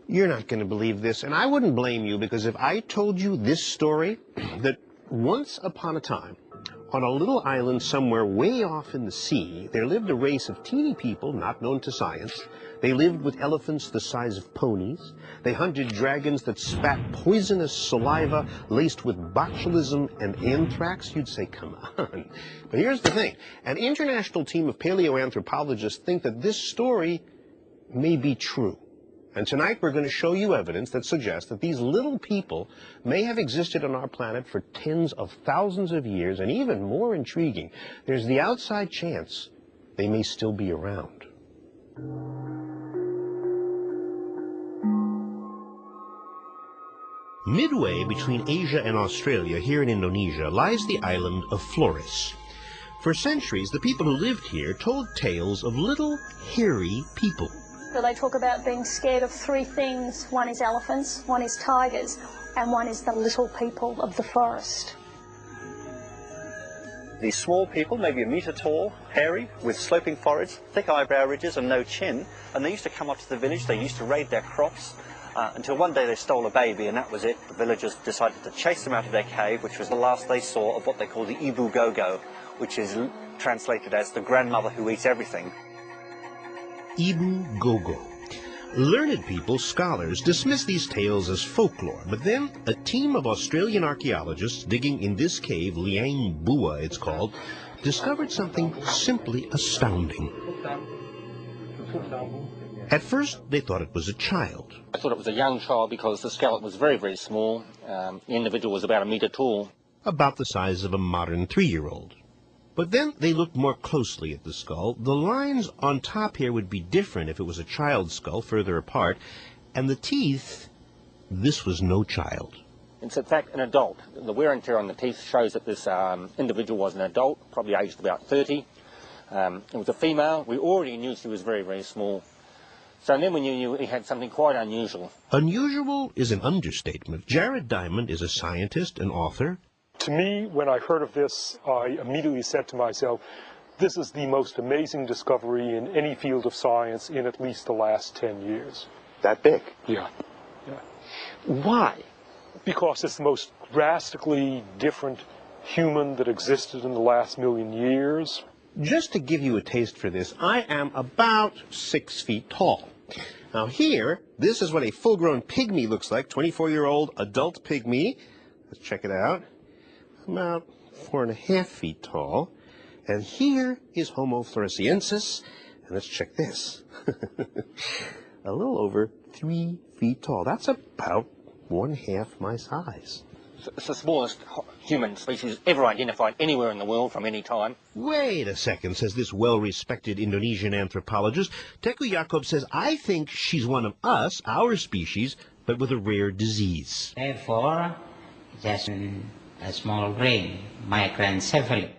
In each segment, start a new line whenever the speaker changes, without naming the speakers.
You're not going to believe this, and I wouldn't blame you, because if I told you this story, that once upon a time, on a little island somewhere way off in the sea, there lived a race of teeny people not known to science. They lived with elephants the size of ponies. They hunted dragons that spat poisonous saliva laced with botulism and anthrax. You'd say, come on. But here's the thing. An international team of paleoanthropologists think that this story may be true. And tonight we're going to show you evidence that suggests that these little people may have existed on our planet for tens of thousands of years, and even more intriguing, there's the outside chance they may still be around. Midway between Asia and Australia, here in Indonesia, lies the island of Flores. For centuries, the people who lived here told tales of little, hairy people.
So they talk about being scared of three things. One is elephants, one is tigers, and one is the little people of the forest.
These small people, maybe a metre tall, hairy, with sloping foreheads, thick eyebrow ridges and no chin, and they used to come up to the village, they used to raid their crops, until one day they stole a baby, and that was it. The villagers decided to chase them out of their cave, which was the last they saw of what they call the Ibu Gogo, which is translated as the grandmother who eats everything.
Ibu Gogo. Learned people, scholars, dismiss these tales as folklore, but then a team of Australian archaeologists digging in this cave, Liang Bua it's called, discovered something simply astounding. At first, they thought it was a child.
I thought it was a young child because the skeleton was very, very small. The individual was about a metre tall.
About the size of a modern 3-year-old. But then they looked more closely at the skull. The lines on top here would be different if it was a child's skull, further apart. And the teeth, this was no child.
It's in fact an adult. The wear and tear on the teeth shows that this individual was an adult, probably aged about 30. It was a female. We already knew she was very, very small. So then we knew he had something quite unusual.
Unusual is an understatement. Jared Diamond is a scientist and author.
To me, when I heard of this, I immediately said to myself, this is the most amazing discovery in any field of science in at least the last 10 years.
That big?
Yeah.
Why?
Because it's the most drastically different human that existed in the last 1,000,000 years.
Just to give you a taste for this, I am about 6 feet tall. Now here, this is what a full-grown pygmy looks like, 24-year-old adult pygmy. Let's check it out. About 4.5 feet tall. And here is Homo floresiensis. And let's check this. A little over 3 feet tall. That's about 1/2 my size.
It's the smallest human species ever identified anywhere in the world from any time.
Wait a second, says this well-respected Indonesian anthropologist. Teku Yacob says, I think she's one of us, our species, but with a rare disease.
Therefore, just a small brain, microencephaly.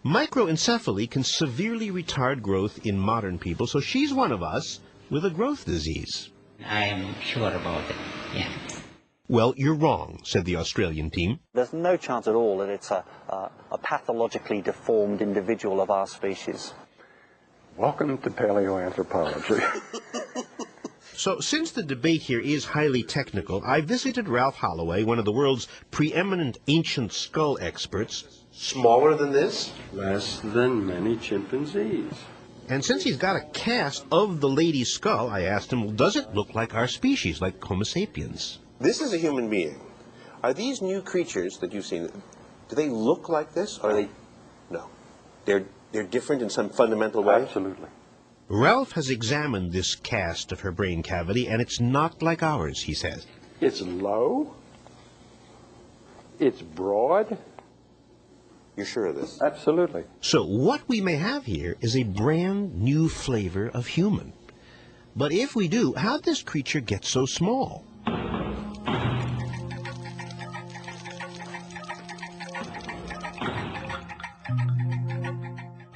Microencephaly can severely retard growth in modern people, so she's one of us with a growth disease.
I am sure about it, yeah.
Well, you're wrong, said the Australian team.
There's no chance at all that it's a pathologically deformed individual of our species.
Welcome to paleoanthropology.
So, since the debate here is highly technical, I visited Ralph Holloway, one of the world's preeminent ancient skull experts. Smaller than this?
Less than many chimpanzees.
And since he's got a cast of the lady's skull, I asked him, well, does it look like our species, like Homo sapiens? This is a human being. Are these new creatures that you've seen, do they look like this, or are they... No. They're different in some fundamental way?
Absolutely.
Ralph has examined this cast of her brain cavity, and it's not like ours, he says.
It's low. It's broad.
You're sure of this?
Absolutely.
So what we may have here is a brand new flavor of human. But if we do, how'd this creature get so small?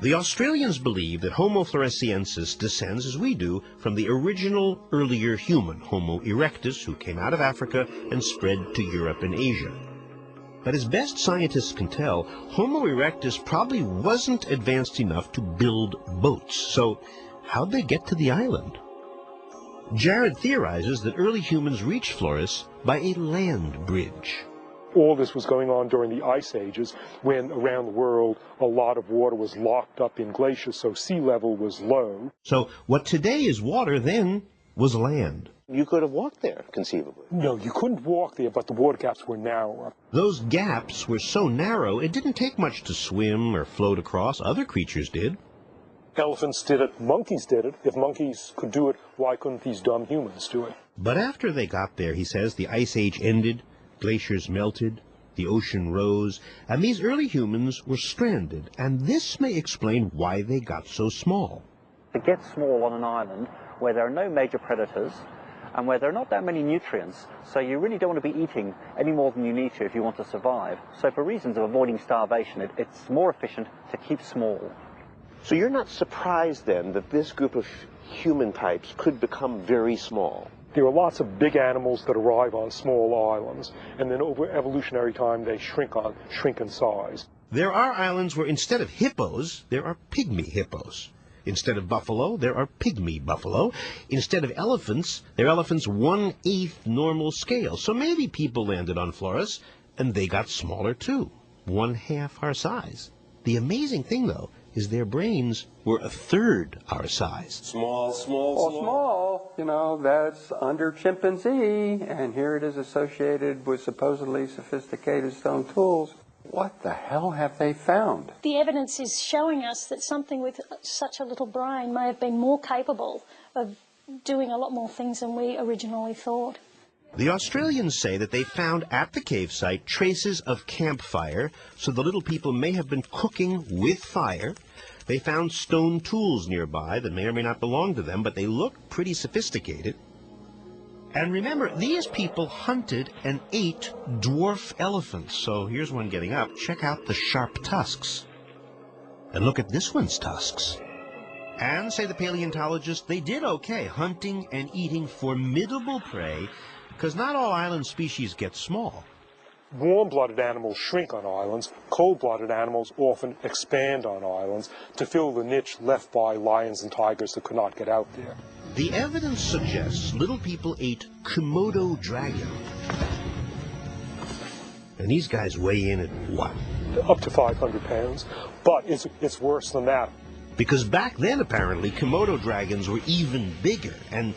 The Australians believe that Homo floresiensis descends, as we do, from the original earlier human, Homo erectus, who came out of Africa and spread to Europe and Asia. But as best scientists can tell, Homo erectus probably wasn't advanced enough to build boats. So how'd they get to the island? Jared theorizes that early humans reached Flores by a land bridge.
All this was going on during the ice ages, when around the world a lot of water was locked up in glaciers, so sea level was low.
So what today is water then was land.
You could have walked there, conceivably.
No, you couldn't walk there, but the water gaps were narrower.
Those gaps were so narrow it didn't take much to swim or float across. Other creatures did.
Elephants did it, monkeys did it. If monkeys could do it, why couldn't these dumb humans do it?
But after they got there, he says, the ice age ended, glaciers melted, the ocean rose, and these early humans were stranded, and this may explain why they got so small.
To get small on an island where there are no major predators and where there are not that many nutrients, so you really don't want to be eating any more than you need to if you want to survive. So for reasons of avoiding starvation, it's more efficient to keep small.
So you're not surprised then that this group of human types could become very small?
There are lots of big animals that arrive on small islands, and then over evolutionary time they shrink in size.
There are islands where instead of hippos, there are pygmy hippos. Instead of buffalo, there are pygmy buffalo. Instead of elephants, there are elephants 1/8 normal scale. So maybe people landed on Flores, and they got smaller too, 1/2 our size. The amazing thing, though, is their brains were 1/3 our size.
Small. You know, that's under chimpanzee, and here it is associated with supposedly sophisticated stone tools. What the hell have they found?
The evidence is showing us that something with such a little brain may have been more capable of doing a lot more things than we originally thought.
The Australians say that they found at the cave site traces of campfire, so the little people may have been cooking with fire. They found stone tools nearby that may or may not belong to them, but they look pretty sophisticated. And remember, these people hunted and ate dwarf elephants. So here's one getting up. Check out the sharp tusks. And look at this one's tusks. And, say the paleontologists, they did okay hunting and eating formidable prey, because not all island species get small.
Warm-blooded animals shrink on islands. Cold-blooded animals often expand on islands to fill the niche left by lions and tigers that could not get out there.
The evidence suggests little people ate Komodo dragon. And these guys weigh in at what?
Up to 500 pounds. But it's worse than that.
Because back then, apparently, Komodo dragons were even bigger. And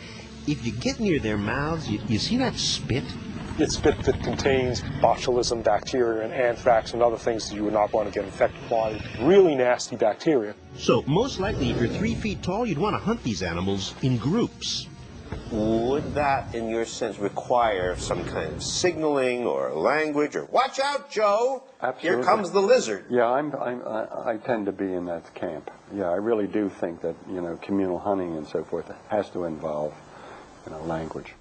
if you get near their mouths, you see that spit?
It's spit that contains botulism bacteria and anthrax and other things that you would not want to get infected by. Really nasty bacteria.
So, most likely, if you're 3 feet tall, you'd want to hunt these animals in groups.
Would that, in your sense, require some kind of signaling or language or "Watch out, Joe!
Absolutely.
Here comes the lizard"?
Yeah, I tend to be in that camp. Yeah, I really do think that, you know, communal hunting and so forth has to involve, you know, language.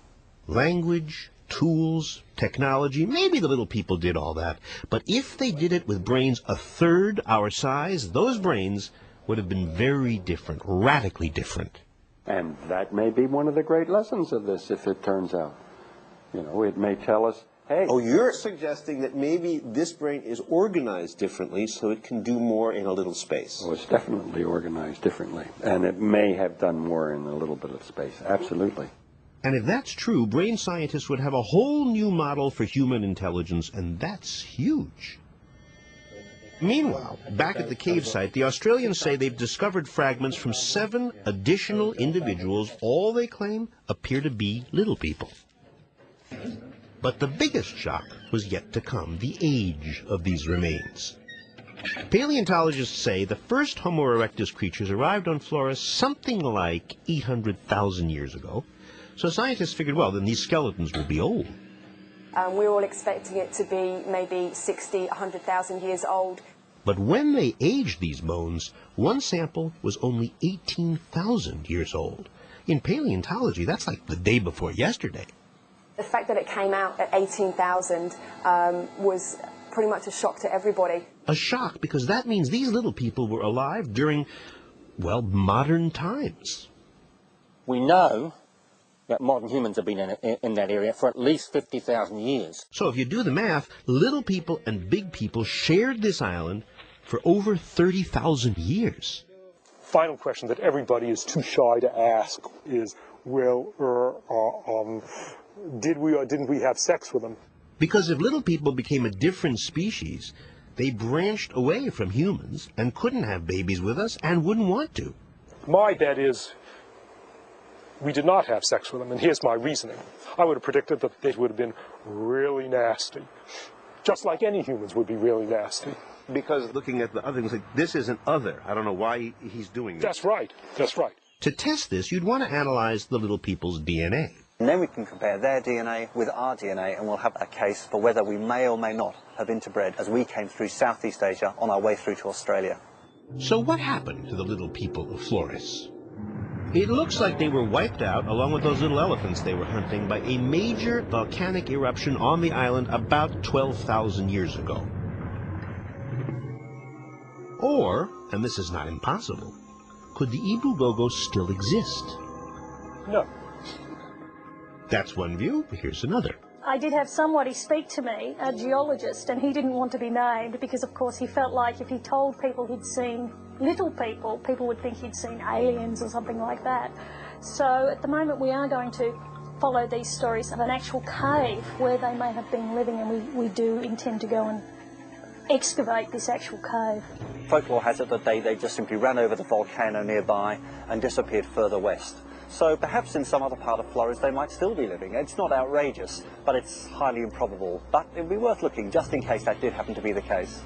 Language, tools, technology, maybe the little people did all that. But if they did it with brains 1/3 our size, those brains would have been very different, radically different.
And that may be one of the great lessons of this, if it turns out. You know, it may tell us, hey...
Oh, you're suggesting that maybe this brain is organized differently so it can do more in a little space.
Oh, it's definitely organized differently. And it may have done more in a little bit of space. Absolutely.
And if that's true, brain scientists would have a whole new model for human intelligence, and that's huge. Meanwhile, back at the cave site, the Australians say they've discovered fragments from 7 additional individuals. All they claim appear to be little people. But the biggest shock was yet to come, the age of these remains. Paleontologists say the first Homo erectus creatures arrived on Flores something like 800,000 years ago. So scientists figured, well, then these skeletons will be old.
We're all expecting it to be maybe 60, 100,000 years old.
But when they aged these bones, one sample was only 18,000 years old. In paleontology, that's like the day before yesterday.
The fact that it came out at 18,000 was pretty much a shock to everybody.
A shock because that means these little people were alive during, well, modern times.
We know that modern humans have been in that area for at least 50,000 years.
So if you do the math, little people and big people shared this island for over 30,000 years.
Final question that everybody is too shy to ask is, well, did we or didn't we have sex with them?
Because if little people became a different species, they branched away from humans and couldn't have babies with us and wouldn't want to.
My bet is we did not have sex with them, and here's my reasoning. I would have predicted that they would have been really nasty, just like any humans would be really nasty.
Because looking at the other things, like, this is an other. I don't know why he's doing this.
That's right. That's right.
To test this, you'd want to analyze the little people's DNA.
And then we can compare their DNA with our DNA, and we'll have a case for whether we may or may not have interbred as we came through Southeast Asia on our way through to Australia.
So what happened to the little people of Flores? It looks like they were wiped out, along with those little elephants they were hunting, by a major volcanic eruption on the island about 12,000 years ago. Or, and this is not impossible, could the Ibu-Gogo still exist?
No.
That's one view. Here's another.
I did have somebody speak to me, a geologist, and he didn't want to be named because, of course, he felt like if he told people he'd seen little people, people would think he'd seen aliens or something like that. So at the moment we are going to follow these stories of an actual cave where they may have been living, and we do intend to go and excavate this actual cave.
Folklore has it that they just simply ran over the volcano nearby and disappeared further west. So perhaps in some other part of Flores they might still be living. It's not outrageous, but it's highly improbable. But it would be worth looking just in case that did happen to be the case.